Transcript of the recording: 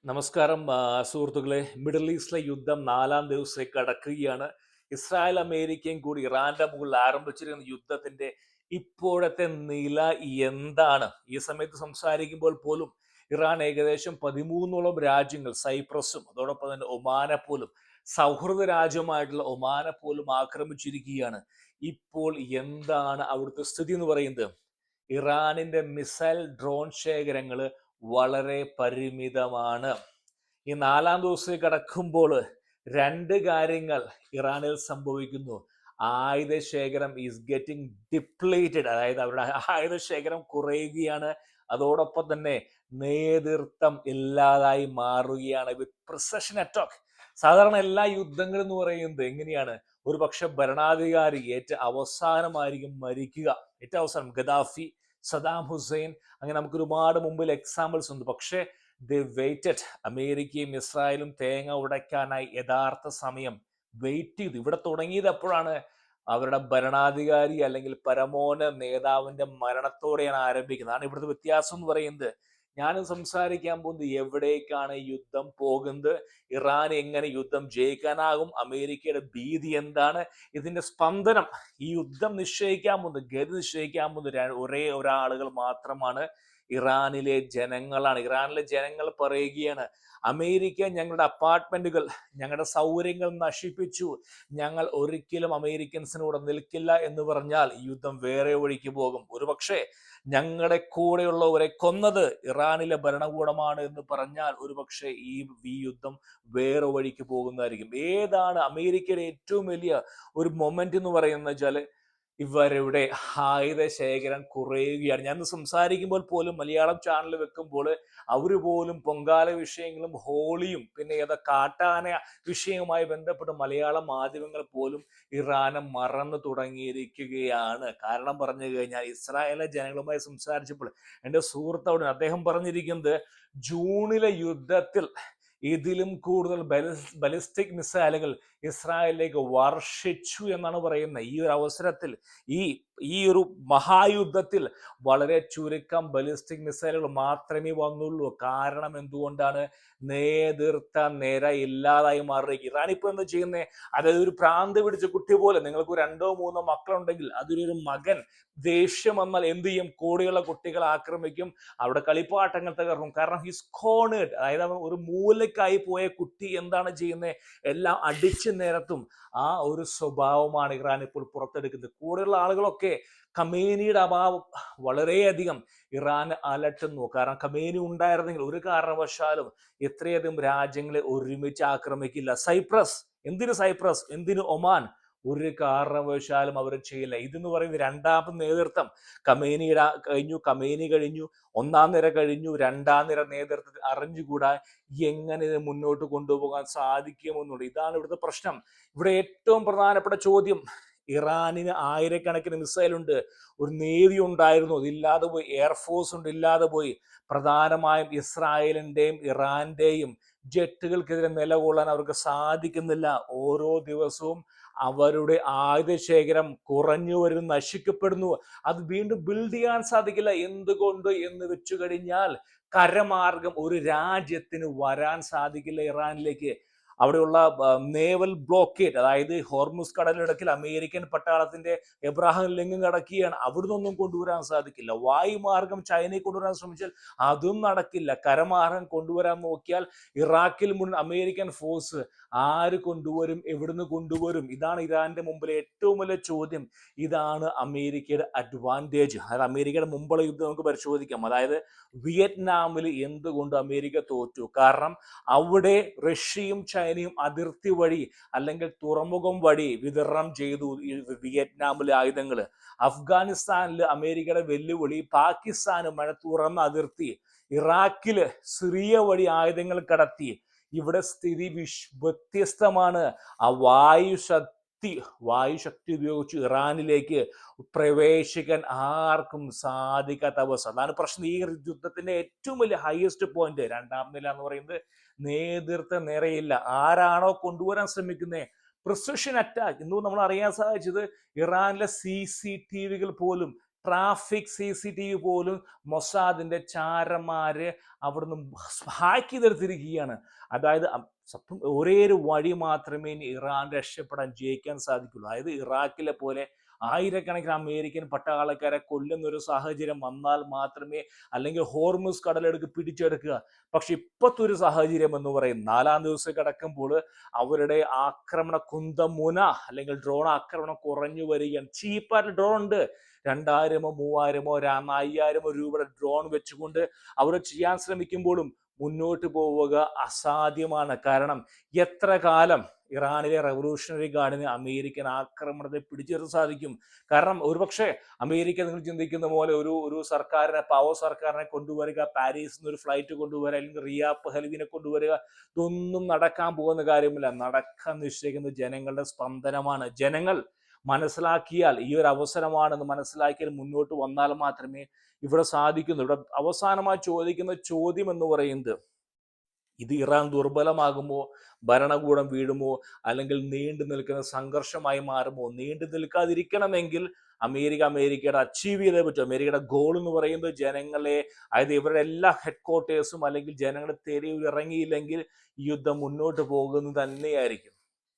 നമസ്കാരം സുഹൃത്തുക്കളെ. മിഡിൽ ഈസ്റ്റിലെ യുദ്ധം 4-ാം ദിവസത്തേക്ക് കടക്കുകയാണ്. ഇസ്രായേൽ അമേരിക്കയും കൂടി ഇറാന്റെ മുകളിൽ ആരംഭിച്ചിരിക്കുന്ന യുദ്ധത്തിന്റെ ഇപ്പോഴത്തെ നില എന്താണ്? ഈ സമയത്ത് സംസാരിക്കുമ്പോൾ പോലും ഇറാൻ ഏകദേശം 13ഓളം രാജ്യങ്ങൾ, സൈപ്രസും അതോടൊപ്പം തന്നെ ഒമാനെ പോലും, സൗഹൃദ രാജ്യമായിട്ടുള്ള ഒമാനെ പോലും ആക്രമിച്ചിരിക്കുകയാണ്. ഇപ്പോൾ എന്താണ് അവിടുത്തെ സ്ഥിതി എന്ന് പറയുന്നത്? ഇറാനിന്റെ മിസൈൽ ഡ്രോൺ ശേഖരങ്ങൾ വളരെ പരിമിതമാണ്. ഈ 4-ാം ദിവസത്തേക്ക് കടക്കുമ്പോൾ രണ്ട് കാര്യങ്ങൾ ഇറാനിൽ സംഭവിക്കുന്നു. ആയുധ ശേഖരം ഈസ് ഗെറ്റിംഗ് ഡിപ്ലീറ്റഡ്, അതായത് അവരുടെ ആയുധ ശേഖരം കുറയുകയാണ്. അതോടൊപ്പം തന്നെ നേതൃത്വം ഇല്ലാതായി മാറുകയാണ്. വിത്ത് പ്രിസഷൻ അറ്റാക്ക്. സാധാരണ എല്ലാ യുദ്ധങ്ങളും എന്ന് പറയുന്നത് എങ്ങനെയാണ്? ഒരു പക്ഷെ ഭരണാധികാരി ഏറ്റവും അവസാനമായിരിക്കും മരിക്കുക. ഏറ്റവും അവസാനം ഗദാഫി, സദാം ഹുസൈൻ, അങ്ങനെ നമുക്ക് ഒരുപാട് മുമ്പിൽ എക്സാമ്പിൾസ് ഉണ്ട്. പക്ഷേ ദേ വെയിറ്റഡ്. അമേരിക്കയും ഇസ്രായേലും തേങ്ങ ഉടയ്ക്കാനായി യഥാർത്ഥ സമയം വെയിറ്റ് ചെയ്തു. ഇവിടെ തുടങ്ങിയത് എപ്പോഴാണ്? അവരുടെ ഭരണാധികാരി അല്ലെങ്കിൽ പരമോന്നത നേതാവിന്റെ മരണത്തോടെയാണ് ആരംഭിക്കുന്നത്. അതാണ് ഇവിടുത്തെ വ്യത്യാസം എന്ന് പറയുന്നത്. ഞാൻ സംസാരിക്കാൻ പോകുന്നത് എവിടേക്കാണ് യുദ്ധം പോകുന്നത്, ഇറാൻ എങ്ങനെ യുദ്ധം ജയിക്കാനാകും, അമേരിക്കയുടെ ഭീതി എന്താണ്, ഇതിന്റെ സ്പന്ദനം, ഈ യുദ്ധം നിശ്ചയിക്കാൻ പോകുന്നത്, ഗതി നിശ്ചയിക്കാൻ പോകുന്നത് ഒരേ ഒരാളുകൾ മാത്രമാണ്: ഇറാനിലെ ജനങ്ങളാണ്. ഇറാനിലെ ജനങ്ങൾ പറയുകയാണ്, അമേരിക്ക ഞങ്ങളുടെ അപ്പാർട്ട്മെന്റുകൾ, ഞങ്ങളുടെ സൗകര്യങ്ങൾ നശിപ്പിച്ചു, ഞങ്ങൾ ഒരിക്കലും അമേരിക്കൻസിനോട് നിൽക്കില്ല എന്ന് പറഞ്ഞാൽ ഈ യുദ്ധം വേറെ വഴിക്ക് പോകും. ഒരുപക്ഷെ ഞങ്ങളുടെ കൂടെയുള്ളവരെ കൊന്നത് ഇറാനിലെ ഭരണകൂടമാണ് എന്ന് പറഞ്ഞാൽ ഒരുപക്ഷെ ഈ യുദ്ധം വേറെ വഴിക്ക് പോകുന്നതായിരിക്കും. ഏതാണ് അമേരിക്കയുടെ ഏറ്റവും വലിയ ഒരു മൊമെന്റ് എന്ന് പറയുന്നത് വെച്ചാൽ ഇവരുടെ ആയുധ ശേഖരം കുറയുകയാണ്. ഞാൻ സംസാരിക്കുമ്പോൾ പോലും മലയാളം ചാനൽ വെക്കുമ്പോൾ അവർ പോലും പൊങ്കാല വിഷയങ്ങളും ഹോളിയും പിന്നെ ഏതാ കാട്ടാന വിഷയവുമായി ബന്ധപ്പെട്ട് മലയാള മാധ്യമങ്ങൾ പോലും ഇറാനെ മറന്നു തുടങ്ങിയിരിക്കുകയാണ്. കാരണം പറഞ്ഞു കഴിഞ്ഞാൽ ഇസ്രായേലിലെ ജനങ്ങളുമായി സംസാരിച്ചപ്പോൾ എൻ്റെ സുഹൃത്ത് അവിടെ അദ്ദേഹം പറഞ്ഞിരിക്കുന്നത്, ജൂണിലെ യുദ്ധത്തിൽ ഇതിലും കൂടുതൽ ബലിസ്റ്റിക് മിസൈലുകൾ ഇസ്രായേലിലേക്ക് വർഷിച്ചു എന്നാണ് പറയുന്നത്. ഈ ഒരു അവസരത്തിൽ ഈ ഈ ഒരു മഹായുദ്ധത്തിൽ വളരെ ചുരുക്കം ബലിസ്റ്റിക് മിസൈലുകൾ മാത്രമേ വന്നുള്ളൂ. കാരണം എന്തുകൊണ്ടാണ്? നേതൃത്വ നിര ഇല്ലാതായി മാറുക. ഇറാൻ ഇപ്പൊ എന്താ ചെയ്യുന്നത്? അതായത് ഒരു ഭ്രാന്ത് പിടിച്ച കുട്ടി പോലെ, നിങ്ങൾക്ക് 2-3 മക്കളുണ്ടെങ്കിൽ അതിലൊരു മകൻ ദേഷ്യം വന്നാൽ എന്ത് ചെയ്യും? കൂടെയുള്ള കുട്ടികളെ ആക്രമിക്കും, അവിടെ കളിപ്പാട്ടങ്ങൾ തകർക്കും. കാരണം ഹിസ് കോണേഡ്, അതായത് അവൻ ഒരു മൂലക്കായി പോയ കുട്ടി എന്താണ് ചെയ്യുന്നത്? എല്ലാം അടിച്ചു നിരത്തും. ആ ഒരു സ്വഭാവമാണ് ഇറാൻ ഇപ്പോൾ പുറത്തെടുക്കുന്നത്. കൂടെയുള്ള ആളുകളൊക്കെ ഖമേനിയുടെ അഭാവം വളരെയധികം ഇറാൻ അലട്ടുന്നു. കാരണം ഖമേനി ഉണ്ടായിരുന്നെങ്കിൽ ഒരു കാരണവശാലും ഇത്രയധികം രാജ്യങ്ങളെ ഒരുമിച്ച് ആക്രമിക്കില്ല. സൈപ്രസ്, എന്തിന് സൈപ്രസ്, എന്തിന് ഒമാൻ? ഒരു കാരണവശാലും അവർ ചെയ്യില്ല. ഇതെന്ന് പറയുന്നത് രണ്ടാമത് നേതൃത്വം. ഖമേനിയുടെ കഴിഞ്ഞു, ഖമേനി കഴിഞ്ഞു, 1-ാം നിര കഴിഞ്ഞു, 2-ാം നിര നേതൃത്വത്തിൽ അറിഞ്ഞുകൂടാ എങ്ങനെ ഇത് മുന്നോട്ട് കൊണ്ടുപോകാൻ സാധിക്കുമെന്നുള്ളത്. ഇതാണ് ഇവിടുത്തെ പ്രശ്നം. ഇവിടെ ഏറ്റവും പ്രധാനപ്പെട്ട ചോദ്യം, ഇറാനിന് ആയിരക്കണക്കിന് മിസൈൽ ഉണ്ട്, ഒരു നേവി ഉണ്ടായിരുന്നു, അതില്ലാതെ പോയി. എയർഫോഴ്സ് ഉണ്ട്, ഇല്ലാതെ പോയി. പ്രധാനമായും ഇസ്രായേലിന്റെയും ഇറാന്റെയും ജെറ്റുകൾക്കെതിരെ നിലകൊള്ളാൻ അവർക്ക് സാധിക്കുന്നില്ല. ഓരോ ദിവസവും അവരുടെ ആയുധശേഖരം കുറഞ്ഞു വരും, നശിക്കപ്പെടുന്നു. അത് വീണ്ടും ബിൽഡ് ചെയ്യാൻ സാധിക്കില്ല. എന്തുകൊണ്ട് എന്ന് വെച്ചു കഴിഞ്ഞാൽ കരമാർഗം ഒരു രാജ്യത്തിന് വരാൻ സാധിക്കില്ല ഇറാനിലേക്ക്. അവിടെയുള്ള നേവൽ ബ്ലോക്കേഡ്, അതായത് ഹോർമുസ് കടലിടുക്കിൽ അമേരിക്കൻ പട്ടാളത്തിന്റെ എബ്രാഹിം ലിങ്കൻ കടക്കുകയാണ്. അവിടുന്നൊന്നും കൊണ്ടുവരാൻ സാധിക്കില്ല. വായുമാർഗം ചൈനയെ കൊണ്ടുവരാൻ ശ്രമിച്ചാൽ അതും നടക്കില്ല. കരമാർഗം കൊണ്ടുവരാൻ നോക്കിയാൽ ഇറാഖിൽ മുൻ അമേരിക്കൻ ഫോഴ്സ് ആര് കൊണ്ടുവരും, എവിടുന്ന് കൊണ്ടുവരും? ഇതാണ് ഇറാന്റെ മുമ്പിലെ ഏറ്റവും വലിയ ചോദ്യം. ഇതാണ് അമേരിക്കയുടെ അഡ്വാൻറ്റേജ്. അതായത് അമേരിക്കയുടെ മുമ്പുള്ള യുദ്ധം നമുക്ക് പരിശോധിക്കാം. അതായത് വിയറ്റ്നാമിൽ എന്തുകൊണ്ട് അമേരിക്ക തോറ്റു? കാരണം അവിടെ റഷ്യയും ചൈനയും അതിർത്തി വഴി അല്ലെങ്കിൽ തുറമുഖം വഴി വിതരണം ചെയ്തു വിയറ്റ്നാമിലെ ആയുധങ്ങൾ. അഫ്ഗാനിസ്ഥാനിൽ അമേരിക്കയുടെ വെല്ലുവിളി പാകിസ്ഥാനുമായി തുറന്ന അതിർത്തി. ഇറാഖില് സിറിയ വഴി ആയുധങ്ങൾ കടത്തി. ഇവിടെ സ്ഥിതി വ്യത്യസ്തമാണ്. ആ വായുശക്തി ഉപയോഗിച്ച് ഇറാനിലേക്ക് പ്രവേശിക്കാൻ ആർക്കും സാധിക്കാത്ത അവസ്ഥ. അതാണ് പ്രശ്നം. ഈ യുദ്ധത്തിന്റെ ഏറ്റവും വലിയ ഹയസ്റ്റ് പോയിന്റ്, 2-ാം നില എന്ന് പറയുന്നത്, നേതൃത്വ നിരയില്ല. ആരാണോ കൊണ്ടുവരാൻ ശ്രമിക്കുന്നത്, പ്രിസിഷൻ അറ്റാക്ക്. ഇന്ന് നമ്മൾ അറിയാൻ സാധിച്ചത് ഇറാനിലെ CCTV പോലും ട്രാഫിക് CCTV പോലും മൊസാദിന്റെ ചാരന്മാര് അവിടുന്ന് ഹാക്ക് ചെയ്തെടുത്തിരിക്കുകയാണ്. അതായത് ഒരേ ഒരു വഴി മാത്രമേ ഇനി ഇറാൻ രക്ഷപ്പെടാൻ ജയിക്കാൻ സാധിക്കുള്ളൂ. അതായത് ഇറാഖിലെ പോലെ ആയിരക്കണക്കിന് അമേരിക്കൻ പട്ടാളക്കാരെ കൊല്ലുന്ന ഒരു സാഹചര്യം വന്നാൽ മാത്രമേ, അല്ലെങ്കിൽ ഹോർമുസ് കടലെടുക്ക് പിടിച്ചെടുക്കുക. പക്ഷെ ഇപ്പോഴത്തെ ഒരു സാഹചര്യം എന്ന് പറയും 4-ാം ദിവസം കിടക്കുമ്പോൾ അവരുടെ ആക്രമണ കുന്തമുന അല്ലെങ്കിൽ ഡ്രോൺ ആക്രമണം കുറഞ്ഞു വരികയാണ്. ചീപ്പായിട്ട് ഡ്രോൺ ഉണ്ട്, 2000-ഓ 3000-ഓ 5000-ഓ രൂപയുടെ ഡ്രോൺ വെച്ചുകൊണ്ട് അവർ ചെയ്യാൻ ശ്രമിക്കുമ്പോഴും മുന്നോട്ട് പോവുക അസാധ്യമാണ്. കാരണം എത്ര കാലം ഇറാനിലെ റവല്യൂഷണറി ഗാർഡിന് അമേരിക്കൻ ആക്രമണത്തെ പിടിച്ചെടുത്ത് സാധിക്കും? കാരണം ഒരുപക്ഷെ അമേരിക്ക നിങ്ങൾ ചിന്തിക്കുന്ന പോലെ ഒരു സർക്കാരിനെ, പാവ സർക്കാരിനെ കൊണ്ടുവരിക, പാരീസിൽ നിന്ന് ഒരു ഫ്ലൈറ്റ് കൊണ്ടുവരിക, അല്ലെങ്കിൽ റിയാദ് പഹൽവിനെ കൊണ്ടുവരിക, ഇതൊന്നും നടക്കാൻ പോകുന്ന കാര്യമില്ല. നടക്കാൻ നിശ്ചയിക്കുന്നത് ജനങ്ങളുടെ സ്പന്ദനമാണ്. ജനങ്ങൾ മനസ്സിലാക്കിയാൽ, ഈ ഒരു അവസരമാണെന്ന് മനസ്സിലാക്കിയാൽ മുന്നോട്ട് വന്നാൽ മാത്രമേ ഇവിടെ സാധിക്കുന്നു. ഇവിടെ അവസാനമായി ചോദിക്കുന്ന ചോദ്യം എന്ന് പറയുന്നത്, ഇത് ഇറാൻ ദുർബലമാകുമോ, ഭരണകൂടം വീഴുമോ, അല്ലെങ്കിൽ നീണ്ടു നിൽക്കുന്ന സംഘർഷമായി മാറുമോ? നീണ്ടു നിൽക്കാതിരിക്കണമെങ്കിൽ അമേരിക്കയുടെ അച്ചീവ് ചെയ്തേ പറ്റും. അമേരിക്കയുടെ ഗോൾ എന്ന് പറയുന്നത് ജനങ്ങളെ, അതായത് ഇവരുടെ എല്ലാ ഹെഡ് ക്വാർട്ടേഴ്സും അല്ലെങ്കിൽ ജനങ്ങളുടെ തെരുവിൽ ഇറങ്ങിയില്ലെങ്കിൽ ഈ യുദ്ധം മുന്നോട്ട് പോകുന്നത് തന്നെയായിരിക്കും.